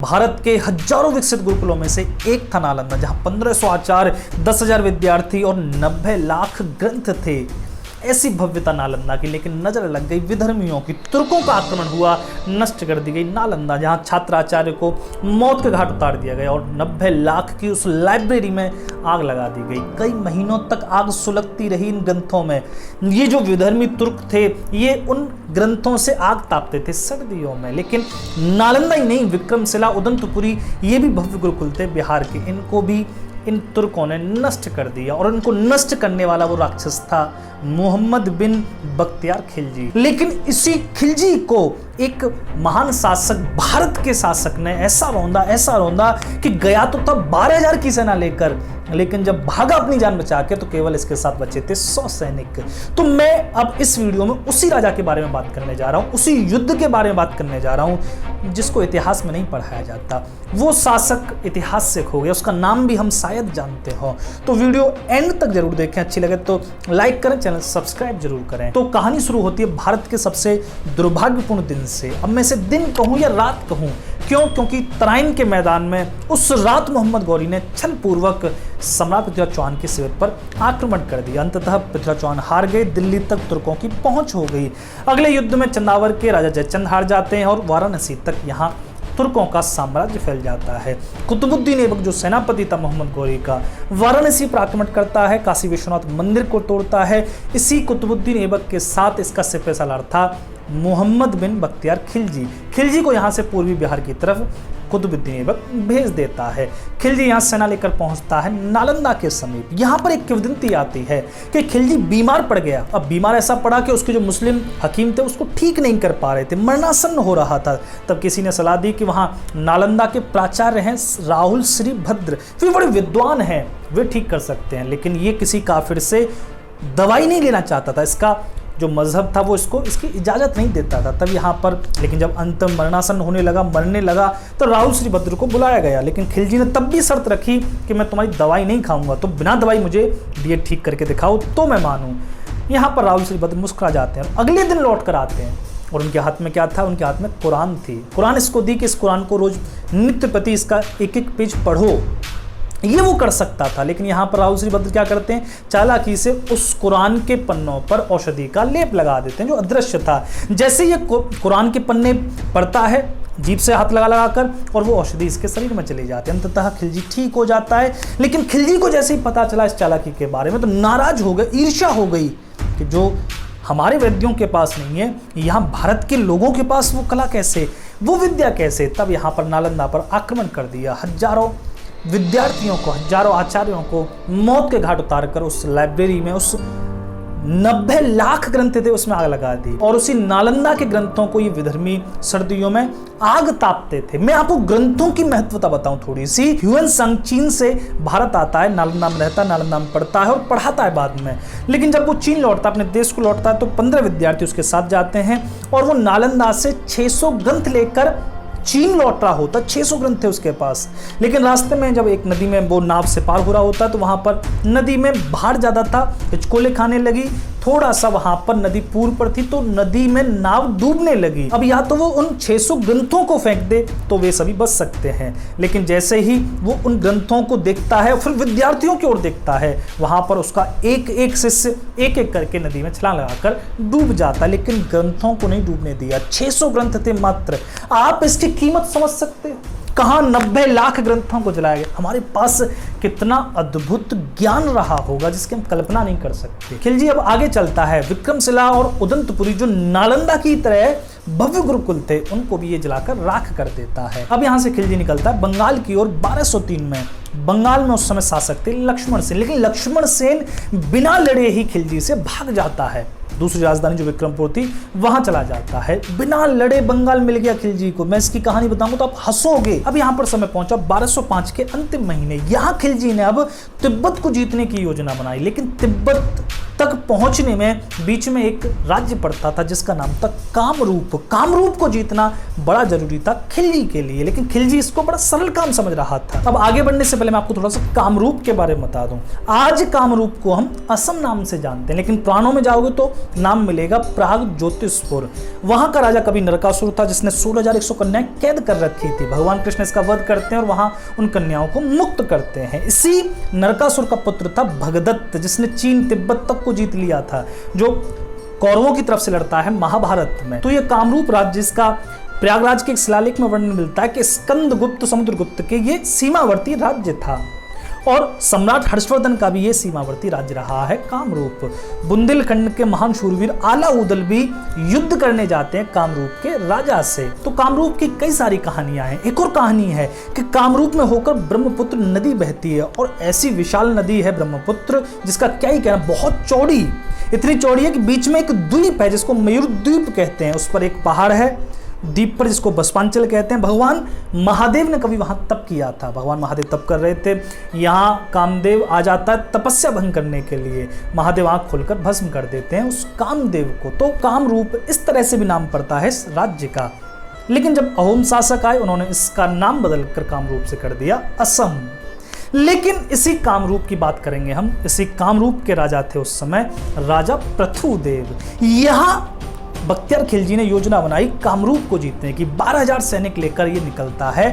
भारत के हजारों विकसित गुरुकुलों में से एक था नालंदा, जहां 1500 आचार्य, 10,000 विद्यार्थी और 90 लाख ग्रंथ थे। ऐसी भव्यता नालंदा की, लेकिन नजर लग गई विधर्मियों की। तुर्कों का आक्रमण हुआ, नष्ट कर दी गई नालंदा, जहां छात्र आचार्य को मौत के घाट उतार दिया गया और 90 लाख की उस लाइब्रेरी में आग लगा दी गई। कई महीनों तक आग सुलगती रही इन ग्रंथों में। ये जो विधर्मी तुर्क थे, ये उन ग्रंथों से आग तापते थे सर्दियों में। लेकिन नालंदा ही नहीं, विक्रमशिला, उदंतपुरी, ये भी भव्य गुरुकुल थे बिहार के। इनको भी इन तुर्कों ने नष्ट कर दिया, और इनको नष्ट करने वाला वो राक्षस था मोहम्मद बिन बख्तियार खिलजी। लेकिन इसी खिलजी को एक महान शासक, भारत के शासक ने ऐसा रौंदा कि गया तो तब 12,000 की सेना लेकर, लेकिन जब भागा अपनी जान बचा के तो केवल इसके साथ बचे थे 100 सैनिक। तो मैं अब इस वीडियो में उसी राजा के बारे में बात करने जा रहा हूं, उसी युद्ध के बारे में बात करने जा रहा हूं जिसको इतिहास में नहीं पढ़ाया जाता। वो शासक इतिहास से खो गया, उसका नाम भी हम शायद जानते हो। तो वीडियो एंड तक जरूर देखें, अच्छी लगे तो लाइक करें, चैनल सब्सक्राइब जरूर करें। तो कहानी शुरू होती है भारत के सबसे दुर्भाग्यपूर्ण दिन से। अब मैं इसे दिन कहूं या रात कहूं, क्यों? क्योंकि तराइन के मैदान में उस रात मोहम्मद गौरी ने छल पूर्वक सम्राट पृथ्वीराज चौहान के शिविर पर आक्रमण कर दिया। अंततः पृथ्वीराज चौहान हार गए, दिल्ली तक तुर्कों की पहुंच हो गई। अगले युद्ध में चंदावर के राजा जयचंद हार जाते हैं और वाराणसी तक यहां तुर्कों का साम्राज्य फैल जाता है। कुतुबुद्दीन ऐबक, जो सेनापति था मोहम्मद गौरी का, वाराणसी पर आक्रमण करता है, काशी विश्वनाथ मंदिर को तोड़ता है। इसी कुतुबुद्दीन ऐबक के साथ इसका सिपह सालार था मोहम्मद बिन बख्तियार खिलजी। खिलजी को यहाँ से पूर्वी बिहार की तरफ कुतुबुद्दीन ऐबक भेज देता है। खिलजी यहाँ सेना लेकर पहुंचता है नालंदा के समीप। यहाँ पर एक किंवदंती आती है कि खिलजी बीमार पड़ गया। अब बीमार ऐसा पड़ा कि उसके जो मुस्लिम हकीम थे उसको ठीक नहीं कर पा रहे थे, मरणासन्न हो रहा था। तब किसी ने सलाह दी कि वहाँ नालंदा के प्राचार्य हैं राहुल श्री भद्र, वे बड़े विद्वान हैं, वे ठीक कर सकते हैं। लेकिन ये किसी काफिर से दवाई नहीं लेना चाहता था, इसका जो मजहब था वो इसकी इजाज़त नहीं देता था। तब यहाँ पर, लेकिन जब अंत मरणासन्न होने लगा, मरने लगा, तो राहुल श्री भद्र को बुलाया गया। लेकिन खिलजी ने तब भी शर्त रखी कि मैं तुम्हारी दवाई नहीं खाऊंगा, तो बिना दवाई मुझे ये ठीक करके दिखाओ तो मैं मानूं। यहाँ पर राहुल श्री भद्र मुस्कुरा जाते हैं। अगले दिन लौट कर आते हैं और उनके हाथ में क्या था? उनके हाथ में कुरान थी। कुरान इसको दी कि इस कुरान को रोज नित्य प्रति इसका एक एक पेज पढ़ो। ये वो कर सकता था, लेकिन यहाँ पर राहुल श्री भद्र क्या करते हैं? चालाकी से उस कुरान के पन्नों पर औषधि का लेप लगा देते हैं जो अदृश्य था। जैसे ये कुरान के पन्ने पढ़ता है जीभ से हाथ लगा कर, और वो औषधि इसके शरीर में चली जाती है। अंततः खिलजी ठीक हो जाता है। लेकिन खिलजी को जैसे ही पता चला इस चालाकी के बारे में तो नाराज हो गए, ईर्ष्या हो गई कि जो हमारे वैद्यों के पास नहीं है, यहाँ भारत के लोगों के पास वो कला कैसे, वो विद्या कैसे। तब यहाँ पर नालंदा पर आक्रमण कर दिया। हजारों विद्यार्थियों को, हजारों आचार्यों को मौत के घाट उतारकर उस लाइब्रेरी में, उस 90 लाख ग्रंथ थे उसमें आग लगा दी। और उसी नालंदा के ग्रंथों को ये विधर्मी सर्दियों में आग तापते थे। मैं आपको ग्रंथों की महत्वता बताऊं थोड़ी सी। ह्यूएन सांग चीन से भारत आता है, नालंदा में रहता है, नालंदा में पढ़ता है और पढ़ाता है बाद में। लेकिन जब वो चीन लौटता है, अपने देश को लौटता है, तो 15 विद्यार्थी उसके साथ जाते हैं और वो नालंदा से 600 ग्रंथ लेकर चीन लौट रहा होता। 600 ग्रंथ थे उसके पास। लेकिन रास्ते में जब एक नदी में वो नाव से पार हो रहा होता तो वहां पर नदी में भार ज्यादा था, हिचकोले खाने लगी। थोड़ा सा वहां पर नदी पूर्व पर थी तो नदी में नाव डूबने लगी। अब या तो वो उन 600 ग्रंथों को फेंक दे तो वे सभी बच सकते हैं, लेकिन जैसे ही वो उन ग्रंथों को देखता है, फिर विद्यार्थियों की ओर देखता है, वहां पर उसका एक एक शिष्य एक एक करके नदी में छलांग लगाकर डूब जाता। लेकिन ग्रंथों को नहीं डूबने दिया। 600 ग्रंथ थे मात्र। आप इसकी कीमत समझ सकते हो? कहाँ 90 लाख ग्रंथों को जलाया गया। हमारे पास कितना अद्भुत ज्ञान रहा होगा जिसकी हम कल्पना नहीं कर सकते। खिलजी अब आगे चलता है। विक्रमशिला और उदंतपुरी, जो नालंदा की तरह भव्य गुरुकुल थे, उनको भी ये जलाकर राख कर देता है। अब यहाँ से खिलजी निकलता है बंगाल की ओर 1203 में। बंगाल में उस समय शासक थे लक्ष्मण सेन, लेकिन लक्ष्मण सेन बिना लड़े ही खिलजी से भाग जाता है। दूसरी राजधानी जो विक्रमपुर थी वहां चला जाता है। बिना लड़े बंगाल मिल गया खिलजी को। मैं इसकी कहानी बताऊंगा तो आप हंसोगे। अब यहां पर समय पहुंचा 1205 के अंतिम महीने। यहां खिलजी ने अब तिब्बत को जीतने की योजना बनाई, लेकिन तिब्बत तक पहुंचने में बीच में एक राज्य पड़ता था जिसका नाम था कामरूप। कामरूप को जीतना बड़ा जरूरी था खिलजी के लिए, लेकिन खिलजी इसको बड़ा सरल काम समझ रहा था। अब आगे बढ़ने से पहले मैं आपको थोड़ा सा कामरूप के बारे में बता दूं। आज कामरूप को हम असम नाम से जानते हैं, लेकिन पुराणों में जाओगे तो नाम मिलेगा प्राग ज्योतिषपुर। वहां का राजा कवि नरकासुर था, जिसने 16,100 कन्याएं कैद कर रखी थी। भगवान कृष्ण इसका वध करते हैं और वहां उन कन्याओं को मुक्त करते हैं। इसी नरकासुर का पुत्र था भगदत्त, जिसने चीन तिब्बत तक को जीत लिया था, जो कौरवों की तरफ से लड़ता है महाभारत में। तो ये कामरूप राज्य, जिसका प्रयागराज के एक शिलालेख में वर्णन मिलता है कि स्कंदगुप्त समुद्रगुप्त के ये सीमावर्ती राज्य था, और सम्राट हर्षवर्धन का भी ये सीमावर्ती राज्य रहा है कामरूप। बुंदेलखंड के महान शूरवीर आलाउदल भी युद्ध करने जाते हैं कामरूप के राजा से। तो कामरूप की कई सारी कहानियां हैं। एक और कहानी है कि कामरूप में होकर ब्रह्मपुत्र नदी बहती है, और ऐसी विशाल नदी है ब्रह्मपुत्र, जिसका क्या ही कहना, बहुत चौड़ी, इतनी चौड़ी है कि बीच में एक द्वीप है जिसको मयूर द्वीप कहते हैं। उस पर एक पहाड़ है द्वीप पर, जिसको बसपांचल कहते हैं। भगवान महादेव ने कभी वहां तप किया था। भगवान महादेव तप कर रहे थे, यहाँ कामदेव आ जाता है तपस्या भंग करने के लिए। महादेव आंख खोलकर भस्म कर देते हैं उस कामदेव को। तो कामरूप इस तरह से भी नाम पड़ता है इस राज्य का। लेकिन जब अहोम शासक आए, उन्होंने इसका नाम बदलकर कामरूप से कर दिया असम। लेकिन इसी कामरूप की बात करेंगे हम। इसी कामरूप के राजा थे उस समय राजा पृथुदेव। यहाँ बख्तियार खिलजी ने योजना बनाई कामरूप को जीतने की। 12,000 सैनिक लेकर ये निकलता है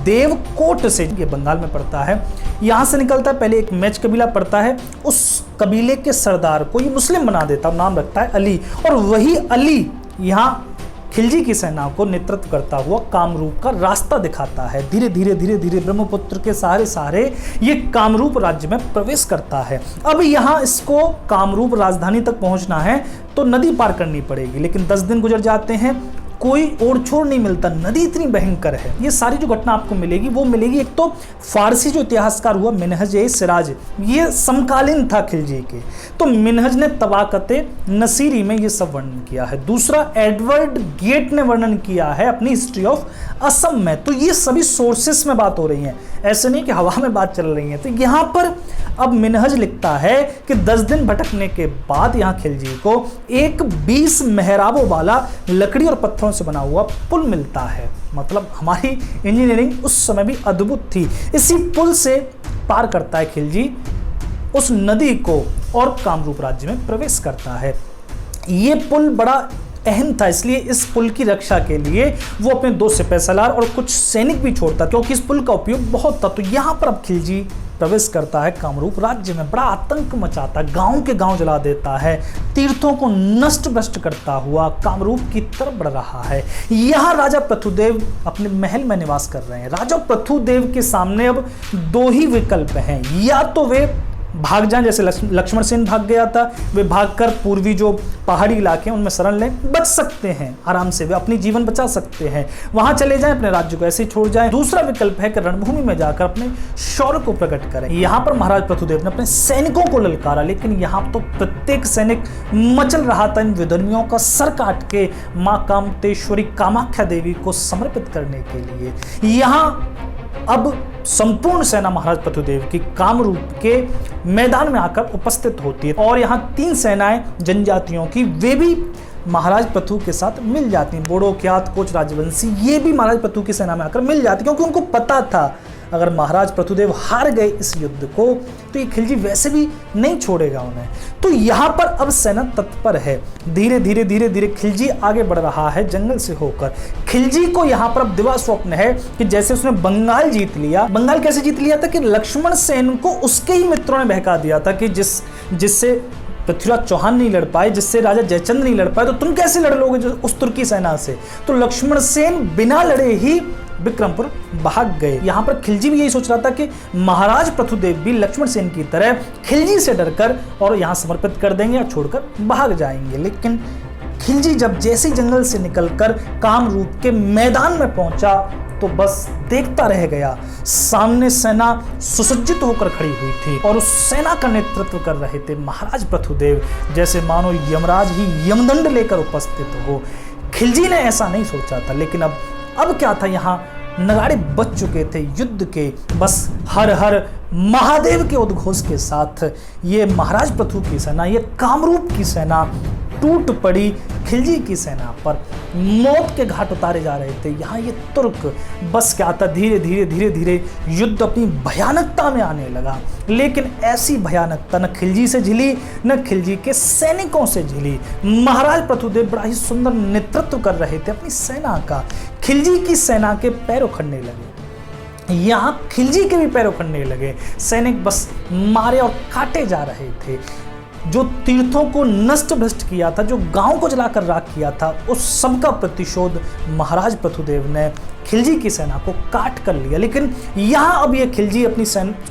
देवकोट से, ये बंगाल में पड़ता है। यहाँ से निकलता है, पहले एक मैच कबीला पड़ता है, उस कबीले के सरदार को ये मुस्लिम बना देता, नाम रखता है अली, और वही अली यहाँ खिलजी की सेना को नेतृत्व करता हुआ कामरूप का रास्ता दिखाता है। धीरे धीरे धीरे धीरे ब्रह्मपुत्र के सहारे ये कामरूप राज्य में प्रवेश करता है। अब यहाँ इसको कामरूप राजधानी तक पहुंचना है तो नदी पार करनी पड़ेगी, लेकिन 10 दिन गुजर जाते हैं, कोई ओर छोर नहीं मिलता, नदी इतनी भयंकर है। ये सारी जो घटना आपको मिलेगी वो मिलेगी, एक तो फारसी जो इतिहासकार हुआ मिन्हज-ए-सिराज, ये समकालीन था खिलजी के, तो मिन्हज ने तबाकते नसीरी में ये सब वर्णन किया है। दूसरा एडवर्ड गेट ने वर्णन किया है अपनी हिस्ट्री ऑफ असम में। तो ये सभी सोर्सेस में बात हो रही है, ऐसे नहीं कि हवा में बात चल रही है। तो यहाँ पर अब मिन्हज लिखता है कि 10 दिन भटकने के बाद यहाँ खिलजी को एक 20 मेहराबों वाला लकड़ी और पत्थरों से बना हुआ पुल मिलता है। मतलब हमारी इंजीनियरिंग उस समय भी अद्भुत थी। इसी पुल से पार करता है खिलजी उस नदी को और कामरूप राज्य में प्रवेश करता है। ये पुल बड़ा अहम था, इसलिए इस पुल की रक्षा के लिए वो अपने 2 सिपह सलार और कुछ सैनिक भी छोड़ता, क्योंकि इस पुल का उपयोग बहुत था। तो यहाँ पर अब खिलजी प्रवेश करता है कामरूप राज्य में, बड़ा आतंक मचाता है, गांव के गांव जला देता है, तीर्थों को नष्ट भ्रष्ट करता हुआ कामरूप की तरफ बढ़ रहा है। यहाँ राजा पृथुदेव अपने महल में निवास कर रहे हैं। राजा पृथुदेव के सामने अब 2 ही विकल्प हैं, या तो वे भाग जाएं, जैसे लक्ष्मण सेन भाग गया था, वे भागकर पूर्वी जो पहाड़ी इलाके हैं उनमें शरण लें, बच सकते हैं आराम से, वे अपनी जीवन बचा सकते हैं, वहां चले जाएं, अपने राज्य को ऐसे ही छोड़ जाएं। दूसरा विकल्प है कि रणभूमि में जाकर अपने शौर्य को प्रकट करें। यहाँ पर महाराज पृथुदेव ने अपने सैनिकों को ललकारा, लेकिन यहाँ तो प्रत्येक सैनिक मचल रहा था इन विधर्मियों का सर काट के माँ कामतेश्वरी कामाख्या देवी को समर्पित करने के लिए। यहाँ अब संपूर्ण सेना महाराज पृथुदेव की कामरूप के मैदान में आकर उपस्थित होती है, और यहाँ 3 सेनाएं जनजातियों की वे भी महाराज पृथु के साथ मिल जाती हैं। बोडो, क्यात, कोच, राजवंशी ये भी महाराज पृथु की सेना में आकर मिल जाती, क्योंकि उनको पता था अगर महाराज पृथुदेव हार गए इस युद्ध को तो ये खिलजी वैसे भी नहीं छोड़ेगा उन्हें। तो यहाँ पर अब सेना तत्पर है। धीरे धीरे धीरे धीरे खिलजी आगे बढ़ रहा है जंगल से होकर। खिलजी को यहाँ पर अब दिवा स्वप्न है कि जैसे उसने बंगाल जीत लिया। बंगाल कैसे जीत लिया था कि लक्ष्मण सेन को उसके ही मित्रों ने बहका दिया था कि जिससे पृथ्वीराज चौहान नहीं लड़ पाए, जिससे राजा जयचंद्र नहीं लड़ पाए, तो तुम कैसे लड़ लोगे जो उस तुर्की सेना से। तो लक्ष्मण सेन बिना लड़े ही विक्रमपुर भाग गए। यहाँ पर खिलजी भी यही सोच रहा था कि महाराज पृथुदेव भी लक्ष्मण सेन की तरह खिलजी से डरकर और यहाँ समर्पित कर देंगे या छोड़कर भाग जाएंगे। लेकिन खिलजी जब जैसे जंगल से निकलकर कामरूप के मैदान में पहुंचा तो बस देखता रह गया। सामने सेना सुसज्जित होकर खड़ी हुई थी और उस सेना का नेतृत्व कर रहे थे महाराज पृथुदेव, जैसे मानो यमराज ही यमदंड लेकर उपस्थित हो। खिलजी ने ऐसा नहीं सोचा था, लेकिन अब क्या था, यहाँ नगाड़े बज चुके थे युद्ध के। बस हर हर महादेव के उद्घोष के साथ ये महाराज पृथु की सेना, ये कामरूप की सेना टूट पड़ी खिलजी की सेना पर, मौत के घाट उतारे जा रहे थे। यहाँ ये तुर्क बस क्या था, धीरे धीरे धीरे धीरे युद्ध अपनी भयानकता में आने लगा। लेकिन ऐसी भयानकता न खिलजी से झिली न खिलजी के सैनिकों से झिली। महाराज पृथुदेव बड़ा ही सुंदर नेतृत्व कर रहे थे अपनी सेना का। खिलजी की सेना के पैर उखड़ने लगे, यहाँ खिलजी के भी पैर उखड़ने लगे। सैनिक बस मारे और काटे जा रहे थे। जो तीर्थों को नष्ट भ्रष्ट किया था, जो गांव को जलाकर राख किया था, उस सब का प्रतिशोध महाराज पृथुदेव ने खिलजी की सेना को काट कर लिया। लेकिन यहाँ अब ये खिलजी अपनी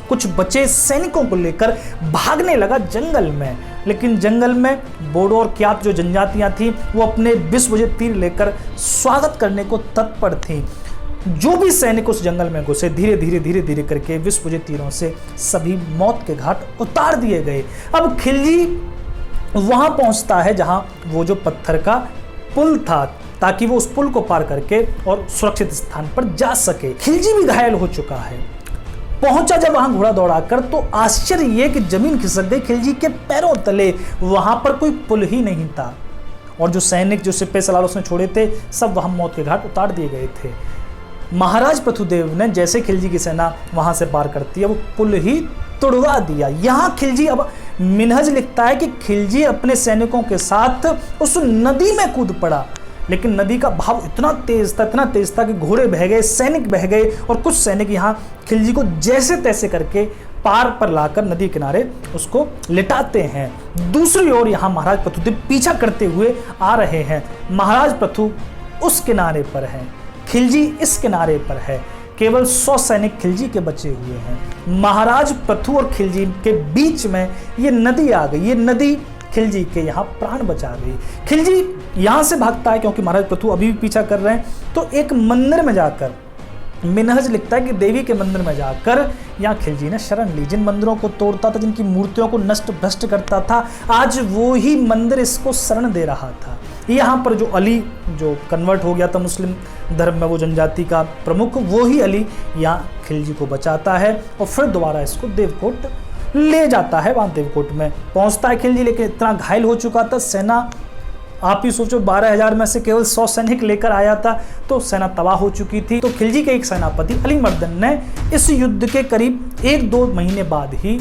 कुछ बचे सैनिकों को लेकर भागने लगा जंगल में। लेकिन जंगल में बोडो और क्यात जो जनजातियां थी वो अपने विष बुझे तीर लेकर स्वागत करने को तत्पर थी। जो भी सैनिक उस जंगल में घुसे धीरे धीरे धीरे धीरे करके विष बुझे तीरों से सभी मौत के घाट उतार दिए गए। अब खिलजी वहां पहुंचता है जहां वो जो पत्थर का पुल था, ताकि वो उस पुल को पार करके और सुरक्षित स्थान पर जा सके। खिलजी भी घायल हो चुका है। पहुंचा जब वहां घोड़ा दौड़ाकर तो आश्चर्य ये कि जमीन खिसक गई खिलजी के पैरों तले। वहां पर कोई पुल ही नहीं था और जो सैनिक जो सिपह सलार उसने छोड़े थे सब वहां मौत के घाट उतार दिए गए थे। महाराज पृथुदेव ने जैसे खिलजी की सेना वहां से पार करती है वो पुल ही तुड़वा दिया। यहाँ खिलजी अब मिन्हज लिखता है कि खिलजी अपने सैनिकों के साथ उस नदी में कूद पड़ा। लेकिन नदी का बहाव इतना तेज था कि घोड़े बह गए, सैनिक बह गए और कुछ सैनिक यहाँ खिलजी को जैसे तैसे करके पार पर लाकर नदी किनारे उसको लिटाते हैं। दूसरी ओर यहाँ महाराज पृथुदेव पीछा करते हुए आ रहे हैं। महाराज पृथु उस किनारे पर हैं, खिलजी इस किनारे पर है। केवल 100 सैनिक खिलजी के बचे हुए हैं। महाराज पृथु और खिलजी के बीच में ये नदी आ गई। ये नदी खिलजी के यहाँ प्राण बचा गई। खिलजी यहाँ से भागता है क्योंकि महाराज पृथु अभी भी पीछा कर रहे हैं। तो एक मंदिर में जाकर मिन्हज लिखता है कि देवी के मंदिर में जाकर यहाँ खिलजी ने शरण ली। जिन मंदिरों को तोड़ता था, जिनकी मूर्तियों को नष्ट भ्रष्ट करता था, आज वो ही मंदिर इसको शरण दे रहा था। यहाँ पर जो अली जो कन्वर्ट हो गया था मुस्लिम धर्म में, वो जनजाति का प्रमुख, वो ही अली यहाँ खिलजी को बचाता है और फिर दोबारा इसको देवकोट ले जाता है। वहाँ देवकोट में पहुँचता है खिलजी, लेकिन इतना घायल हो चुका था। सेना आप ही सोचो 12,000 में से केवल 100 सैनिक लेकर आया था, तो सेना तबाह हो चुकी थी। तो खिलजी के एक सेनापति अलीमर्दन ने इस युद्ध के करीब 1-2 महीने बाद ही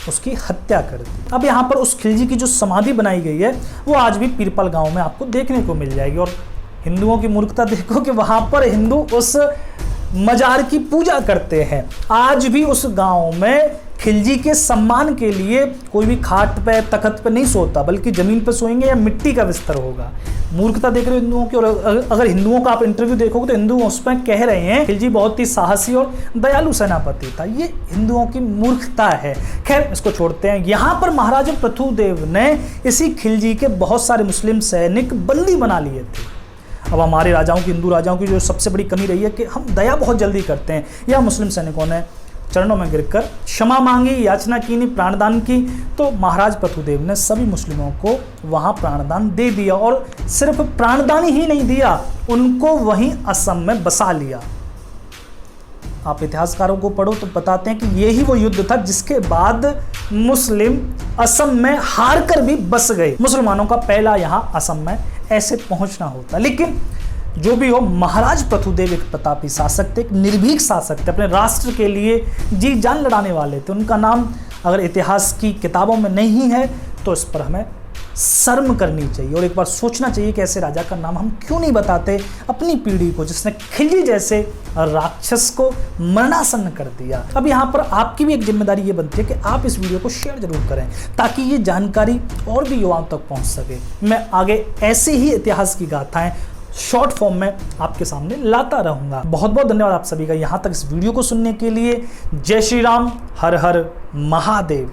उसकी हत्या कर दी। अब यहाँ पर उस खिलजी की जो समाधि बनाई गई है वो आज भी पीरपल गांव में आपको देखने को मिल जाएगी। और हिंदुओं की मूर्खता देखो कि वहाँ पर हिंदू उस मजार की पूजा करते हैं। आज भी उस गांव में खिलजी के सम्मान के लिए कोई भी खाट पे तख्त पे नहीं सोता, बल्कि जमीन पे सोएंगे या मिट्टी का बिस्तर होगा। मूर्खता देख रहे हो हिंदुओं की। और अगर हिंदुओं का आप इंटरव्यू देखोगे तो हिंदू उस पर कह रहे हैं खिलजी बहुत ही साहसी और दयालु सेनापति था। ये हिंदुओं की मूर्खता है। खैर, इसको छोड़ते हैं। यहाँ पर महाराजा पृथुदेव ने इसी खिलजी के बहुत सारे मुस्लिम सैनिक बंदी बना लिए थे। अब हमारे राजाओं की, हिंदू राजाओं की जो सबसे बड़ी कमी रही है कि हम दया बहुत जल्दी करते हैं। या मुस्लिम सैनिकों ने चरणों में गिरकर क्षमा मांगी, याचना की, नहीं प्राणदान की, तो महाराज पृथुदेव ने सभी मुस्लिमों को वहां प्राणदान दे दिया। और सिर्फ प्राणदान ही नहीं दिया, उनको वहीं असम में बसा लिया। आप इतिहासकारों को पढ़ो तो बताते हैं कि यही वो युद्ध था जिसके बाद मुस्लिम असम में हार कर भी बस गए। मुसलमानों का पहला यहां असम में ऐसे पहुंचना होता। लेकिन जो भी हो, महाराज पृथुदेव एक प्रतापी शासक थे, एक निर्भीक शासक थे, अपने राष्ट्र के लिए जी जान लड़ाने वाले थे। उनका नाम अगर इतिहास की किताबों में नहीं है तो इस पर हमें शर्म करनी चाहिए और एक बार सोचना चाहिए कि ऐसे राजा का नाम हम क्यों नहीं बताते अपनी पीढ़ी को, जिसने खिलजी जैसे राक्षस को मरणासन्न कर दिया। अब यहाँ पर आपकी भी एक जिम्मेदारी ये बनती है कि आप इस वीडियो को शेयर जरूर करें ताकि ये जानकारी और भी युवाओं तक पहुँच सके। मैं आगे ऐसे ही इतिहास की गाथाएं शॉर्ट फॉर्म में आपके सामने लाता रहूंगा। बहुत बहुत धन्यवाद आप सभी का यहाँ तक इस वीडियो को सुनने के लिए। जय श्री राम, हर हर महादेव।